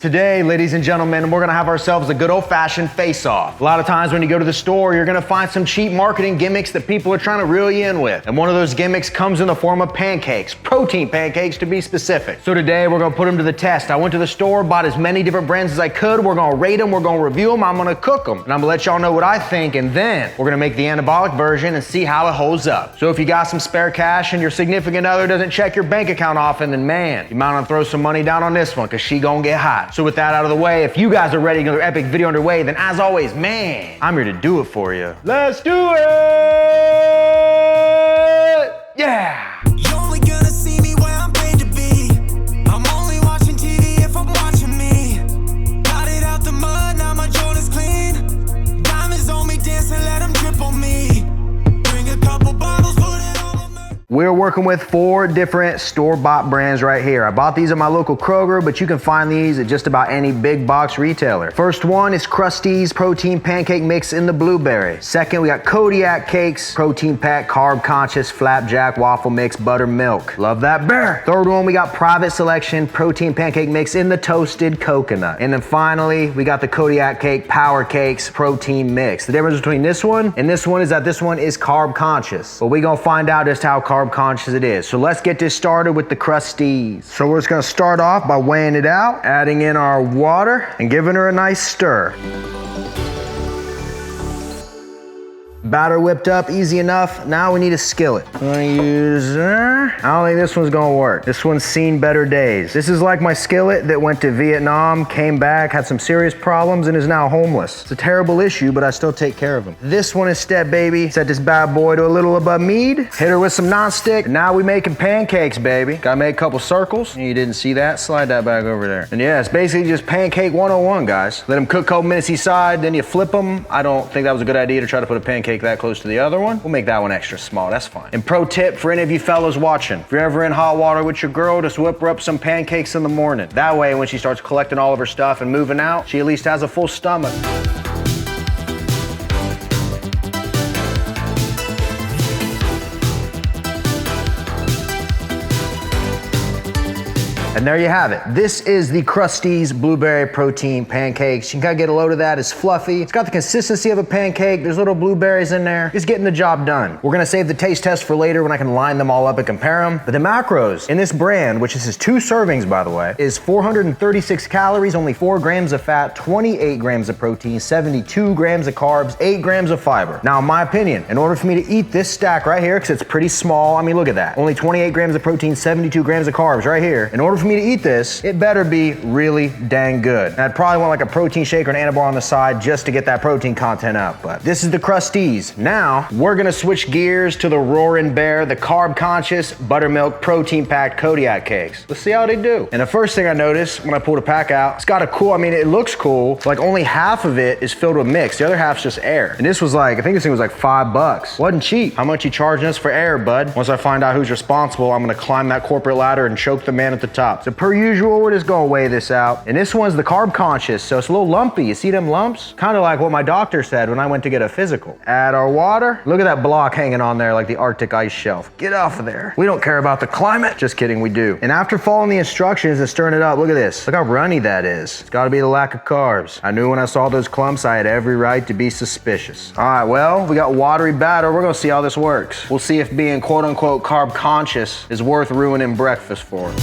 Today, ladies and gentlemen, we're gonna have ourselves a good old-fashioned face-off. A lot of times when you go to the store, you're gonna find some cheap marketing gimmicks that people are trying to reel you in with. And one of those gimmicks comes in the form of pancakes, protein pancakes to be specific. So today, we're gonna put them to the test. I went to the store, bought as many different brands as I could. We're gonna rate them, we're gonna review them, I'm gonna cook them. And I'm gonna let y'all know what I think, and then we're gonna make the anabolic version and see how it holds up. So if you got some spare cash and your significant other doesn't check your bank account often, then man, you might wanna throw some money down on this one, cause she gonna get hot. So with that out of the way, if you guys are ready to get another epic video underway, then as always, man, I'm here to do it for you. Let's do it! Yeah! You're only gonna see me where I'm paid to be. I'm only watching TV if I'm watching me. Got it out the mud, now my Jordan's clean. Diamonds on me dancing, let them drip on me. Bring a couple bottles, put it on me. We're working with 4 different store-bought brands right here. I bought these at my local Kroger, but you can find these at just about any big box retailer. First one is Crusties Protein Pancake Mix in the Blueberry. Second, we got Kodiak Cakes, Protein Pack, Carb Conscious, Flapjack, Waffle Mix, Buttermilk. Love that bear. Third one, we got Private Selection Protein Pancake Mix in the Toasted Coconut. And then finally, we got the Kodiak Cake Power Cakes Protein Mix. The difference between this one and this one is that this one is Carb Conscious. But we gonna find out just how carb conscious it is. So let's get this started with the Crusties. So we're just gonna start off by weighing it out, adding in our water, and giving her a nice stir. Batter whipped up, easy enough. Now we need a skillet. I'm gonna use, I don't think this one's gonna work. This one's seen better days. This is like my skillet that went to Vietnam, came back, had some serious problems, and is now homeless. It's a terrible issue, but I still take care of him. This one instead, baby, set this bad boy to a little above mead, hit her with some nonstick, and now we making pancakes, baby. Gotta make a couple circles. You didn't see that? Slide that back over there. And yeah, it's basically just pancake 101, guys. Let them cook a couple minutes each side, then you flip them. I don't think that was a good idea to try to put a pancake that close to the other one. We'll make that one extra small, that's fine. And pro tip for any of you fellas watching, if you're ever in hot water with your girl, just whip her up some pancakes in the morning. That way, when she starts collecting all of her stuff and moving out, she at least has a full stomach. And there you have it. This is the Crusties Blueberry Protein Pancakes. You can kind of get a load of that. It's fluffy. It's got the consistency of a pancake. There's little blueberries in there. It's getting the job done. We're gonna save the taste test for later when I can line them all up and compare them. But the macros in this brand, which this is 2 servings by the way, is 436 calories, only 4 grams of fat, 28 grams of protein, 72 grams of carbs, 8 grams of fiber. Now, in my opinion, in order for me to eat this stack right here, because it's pretty small, I mean, look at that. Only 28 grams of protein, 72 grams of carbs right here. In order for me to eat this, it better be really dang good. And I'd probably want like a protein shake or an Anabolic on the side just to get that protein content up. But this is the Crusties. Now, we're gonna switch gears to the Roaring Bear, the Carb Conscious Buttermilk Protein Packed Kodiak Cakes. Let's see how they do. And the first thing I noticed when I pulled a pack out, it's got a cool, I mean, it looks cool. Like only half of it is filled with mix. The other half's just air. And this was like, I think this thing was like $5. Wasn't cheap. How much you charging us for air, bud? Once I find out who's responsible, I'm gonna climb that corporate ladder and choke the man at the top. So per usual, we're just gonna weigh this out. And this one's the Carb Conscious, so it's a little lumpy. You see them lumps? Kind of like what my doctor said when I went to get a physical. Add our water. Look at that block hanging on there like the Arctic ice shelf. Get off of there. We don't care about the climate. Just kidding, we do. And after following the instructions and stirring it up, look at this. Look how runny that is. It's gotta be the lack of carbs. I knew when I saw those clumps, I had every right to be suspicious. All right, well, we got watery batter. We're gonna see how this works. We'll see if being quote unquote carb conscious is worth ruining breakfast for.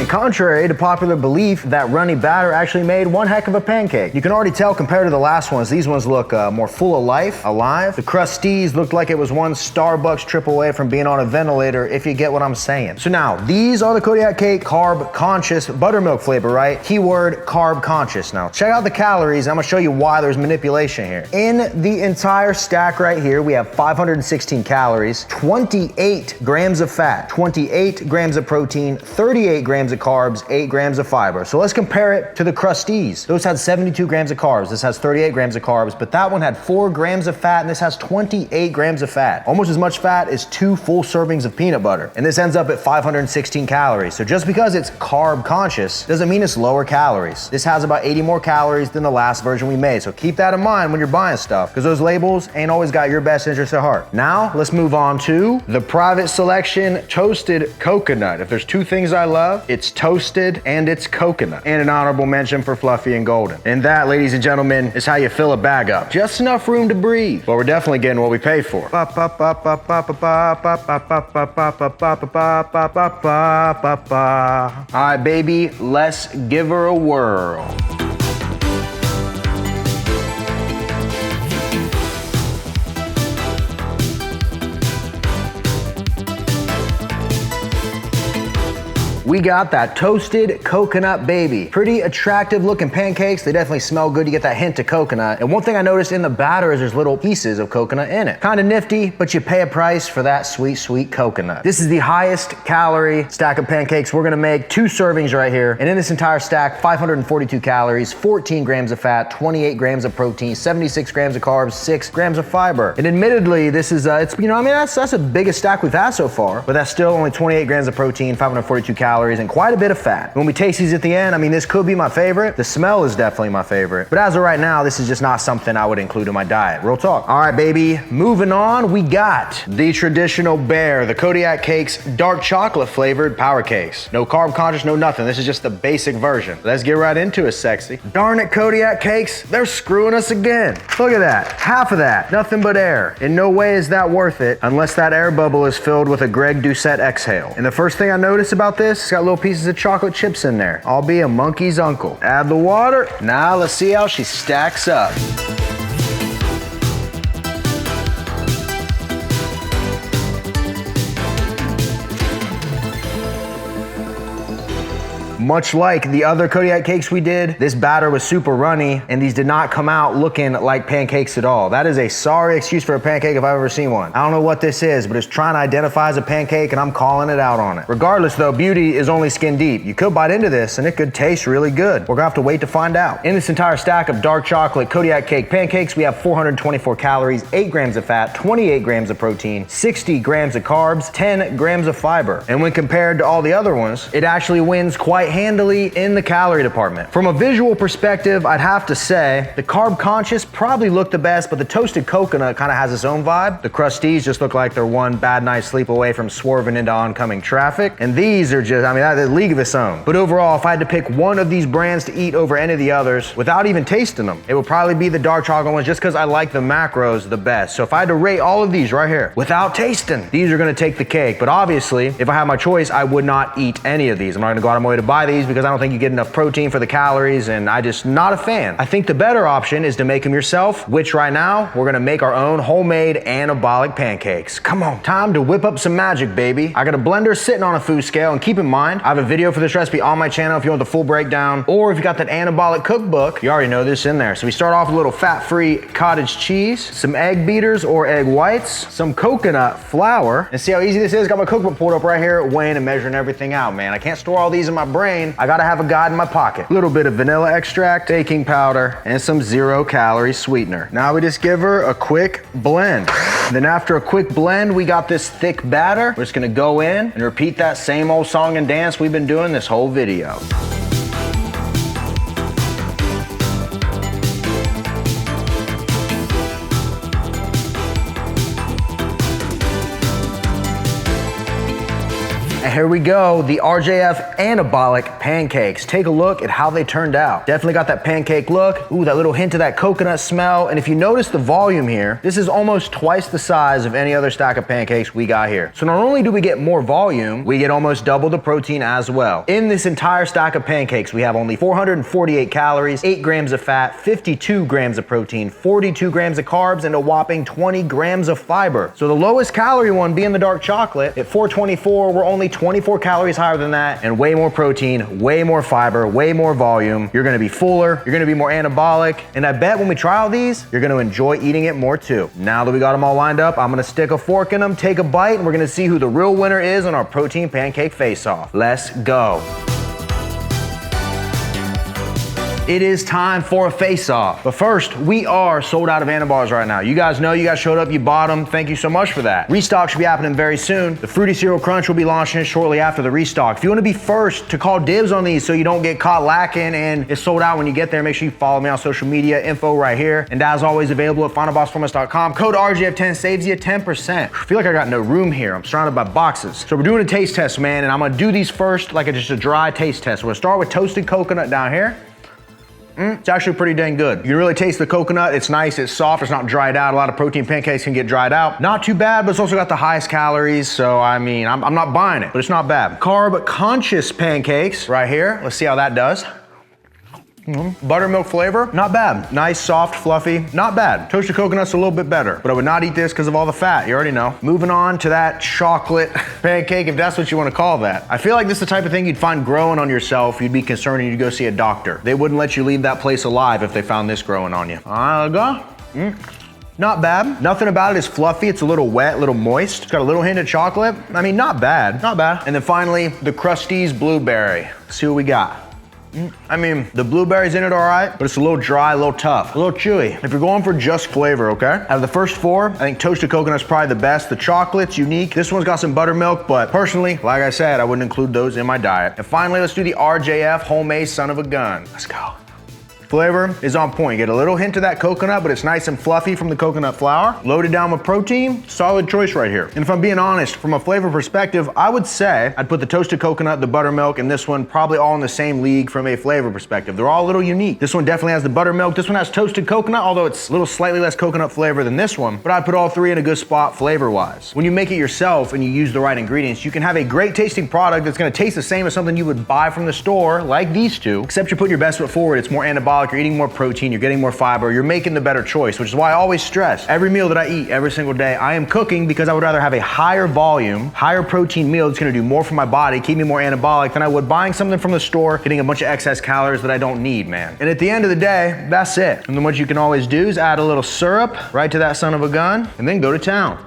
Contrary to popular belief, that runny batter actually made one heck of a pancake. You can already tell compared to the last ones, these ones look more full of life, alive. The Crusties looked like it was one Starbucks trip away from being on a ventilator, if you get what I'm saying. So now, these are the Kodiak Cake Carb Conscious Buttermilk flavor, right? Keyword Carb Conscious. Now, check out the calories, and I'm gonna show you why there's manipulation here. In the entire stack right here, we have 516 calories, 28 grams of fat, 28 grams of protein, 38 grams of of carbs, 8 grams of fiber. So let's compare it to the Crusties. Those had 72 grams of carbs. This has 38 grams of carbs, but that one had 4 grams of fat and this has 28 grams of fat. Almost as much fat as 2 full servings of peanut butter. And this ends up at 516 calories. So just because it's carb conscious doesn't mean it's lower calories. This has about 80 more calories than the last version we made. So keep that in mind when you're buying stuff, because those labels ain't always got your best interest at heart. Now let's move on to the Private Selection Toasted Coconut. If there's 2 things I love, it's toasted and it's coconut. And an honorable mention for Fluffy and Golden. And that, ladies and gentlemen, is how you fill a bag up. Just enough room to breathe. But we're definitely getting what we pay for. All right, baby, let's give her a whirl. We got that toasted coconut baby. Pretty attractive looking pancakes. They definitely smell good. You get that hint of coconut. And one thing I noticed in the batter is there's little pieces of coconut in it. Kind of nifty, but you pay a price for that sweet, sweet coconut. This is the highest calorie stack of pancakes we're gonna make. 2 servings right here. And in this entire stack, 542 calories, 14 grams of fat, 28 grams of protein, 76 grams of carbs, 6 grams of fiber. And admittedly, this is, that's the biggest stack we've had so far, but that's still only 28 grams of protein, 542 calories, and quite a bit of fat. When we taste these at the end, this could be my favorite. The smell is definitely my favorite. But as of right now, this is just not something I would include in my diet. Real talk. All right, baby, moving on, we got the traditional bear, the Kodiak Cakes dark chocolate flavored power cakes. No carb conscious, no nothing. This is just the basic version. Let's get right into it, sexy. Darn it, Kodiak Cakes, they're screwing us again. Look at that, half of that, nothing but air. In no way is that worth it unless that air bubble is filled with a Greg Doucette exhale. And the first thing I notice about this, it's got little pieces of chocolate chips in there. I'll be a monkey's uncle. Add the water. Now let's see how she stacks up. Much like the other Kodiak cakes we did, this batter was super runny and these did not come out looking like pancakes at all. That is a sorry excuse for a pancake if I've ever seen one. I don't know what this is, but it's trying to identify as a pancake and I'm calling it out on it. Regardless though, beauty is only skin deep. You could bite into this and it could taste really good. We're gonna have to wait to find out. In this entire stack of dark chocolate Kodiak cake pancakes, we have 424 calories, 8 grams of fat, 28 grams of protein, 60 grams of carbs, 10 grams of fiber. And when compared to all the other ones, it actually wins quite handily in the calorie department. From a visual perspective, I'd have to say the Carb Conscious probably looked the best, but the toasted coconut kind of has its own vibe. The Crusties just look like they're one bad night's sleep away from swerving into oncoming traffic. And these are just, that's a league of its own. But overall, if I had to pick one of these brands to eat over any of the others without even tasting them, it would probably be the dark chocolate ones just because I like the macros the best. So if I had to rate all of these right here without tasting, these are gonna take the cake. But obviously, if I had my choice, I would not eat any of these. I'm not gonna go out of my way to buy these because I don't think you get enough protein for the calories and I just not a fan. I think the better option is to make them yourself, which right now we're gonna make our own homemade anabolic pancakes. Come on, time to whip up some magic, baby. I got a blender sitting on a food scale and keep in mind, I have a video for this recipe on my channel if you want the full breakdown, or if you got that anabolic cookbook, you already know this in there. So we start off with a little fat-free cottage cheese, some egg beaters or egg whites, some coconut flour, and see how easy this is? Got my cookbook pulled up right here, weighing and measuring everything out, man. I can't store all these in my brain. I gotta have a guide in my pocket. A little bit of vanilla extract, baking powder, and some 0-calorie sweetener. Now we just give her a quick blend. Then after a quick blend, we got this thick batter. We're just gonna go in and repeat that same old song and dance we've been doing this whole video. And here we go, the RJF Anabolic Pancakes. Take a look at how they turned out. Definitely got that pancake look. Ooh, that little hint of that coconut smell. And if you notice the volume here, this is almost twice the size of any other stack of pancakes we got here. So not only do we get more volume, we get almost double the protein as well. In this entire stack of pancakes, we have only 448 calories, 8 grams of fat, 52 grams of protein, 42 grams of carbs, and a whopping 20 grams of fiber. So the lowest calorie one being the dark chocolate, at 424, we're only 24 calories higher than that, and way more protein, way more fiber, way more volume. You're gonna be fuller, you're gonna be more anabolic, and I bet when we try all these, you're gonna enjoy eating it more too. Now that we got them all lined up, I'm gonna stick a fork in them, take a bite, and we're gonna see who the real winner is on our protein pancake face-off. Let's go. It is time for a face-off. But first, we are sold out of Anabolics right now. You guys know, you guys showed up, you bought them. Thank you so much for that. Restock should be happening very soon. The Fruity Cereal Crunch will be launching shortly after the restock. If you want to be first to call dibs on these so you don't get caught lacking and it's sold out when you get there, make sure you follow me on social media, info right here. And as always, available at finalboxformats.com. Code RGF10 saves you 10%. I feel like I got no room here. I'm surrounded by boxes. So we're doing a taste test, man, and I'm gonna do these first like just a dry taste test. We're gonna start with toasted coconut down here. It's actually pretty dang good. You can really taste the coconut. It's nice, it's soft, it's not dried out. A lot of protein pancakes can get dried out. Not too bad, but it's also got the highest calories. So I mean, I'm not buying it, but it's not bad. Carb Conscious pancakes right here. Let's see how that does. Buttermilk flavor, not bad. Nice, soft, fluffy, not bad. Toasted coconut's a little bit better, but I would not eat this because of all the fat, you already know. Moving on to that chocolate pancake, if that's what you want to call that. I feel like this is the type of thing you'd find growing on yourself. You'd be concerned and you'd go see a doctor. They wouldn't let you leave that place alive if they found this growing on you. All right, let's go. Not bad. Nothing about it is fluffy. It's a little wet, a little moist. It's got a little hint of chocolate. I mean, not bad, not bad. And then finally, the Crusties blueberry. Let's see what we got. I mean, the blueberries in it all right, but it's a little dry, a little tough, a little chewy. If you're going for just flavor, okay? Out of the first four, I think toasted coconut's probably the best. The chocolate's unique. This one's got some buttermilk, but personally, like I said, I wouldn't include those in my diet. And finally, let's do the RJF homemade son of a gun. Let's go. Flavor is on point. You get a little hint of that coconut, but it's nice and fluffy from the coconut flour. Loaded down with protein, solid choice right here. And if I'm being honest, from a flavor perspective, I would say I'd put the toasted coconut, the buttermilk, and this one probably all in the same league from a flavor perspective. They're all a little unique. This one definitely has the buttermilk. This one has toasted coconut, although it's a little slightly less coconut flavor than this one, but I'd put all three in a good spot flavor-wise. When you make it yourself and you use the right ingredients, you can have a great tasting product that's gonna taste the same as something you would buy from the store, like these two, except you're putting your best foot forward. It's more anabolic, you're eating more protein, you're getting more fiber, you're making the better choice, which is why I always stress every meal that I eat every single day, I am cooking because I would rather have a higher volume, higher protein meal that's gonna do more for my body, keep me more anabolic than I would buying something from the store, getting a bunch of excess calories that I don't need, man. And at the end of the day, that's it. And then what you can always do is add a little syrup right to that son of a gun and then go to town.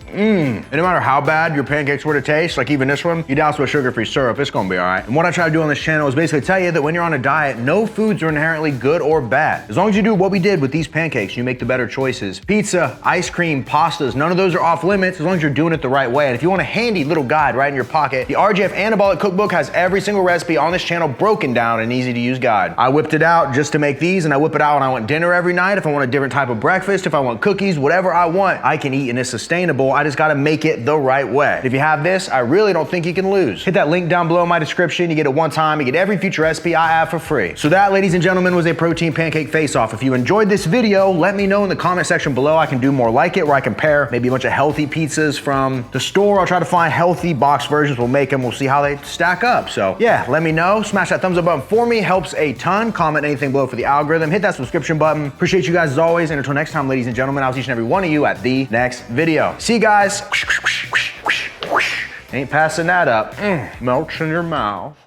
And no matter how bad your pancakes were to taste, like even this one, you douse with sugar-free syrup, it's gonna be all right. And what I try to do on this channel is basically tell you that when you're on a diet, no foods are inherently good or bad. As long as you do what we did with these pancakes, you make the better choices. Pizza, ice cream, pastas, none of those are off limits as long as you're doing it the right way. And if you want a handy little guide right in your pocket, the RGF Anabolic Cookbook has every single recipe on this channel broken down in an easy-to-use guide. I whipped it out just to make these, and I whip it out when I want dinner every night. If I want a different type of breakfast, if I want cookies, whatever I want, I can eat and it's sustainable. I just gotta make it the right way. If you have this, I really don't think you can lose. Hit that link down below in my description. You get it one time, you get every future recipe I have for free. So that, ladies and gentlemen, was a protein pancake face-off. If you enjoyed this video, let me know in the comment section below. I can do more like it, where I compare maybe a bunch of healthy pizzas from the store. I'll try to find healthy box versions. We'll make them, we'll see how they stack up. So yeah, let me know. Smash that thumbs up button for me, helps a ton. Comment anything below for the algorithm. Hit that subscription button. Appreciate you guys as always. And until next time, ladies and gentlemen, I'll see each and every one of you at the next video. See you guys. Ain't passing that up. Melts in your mouth.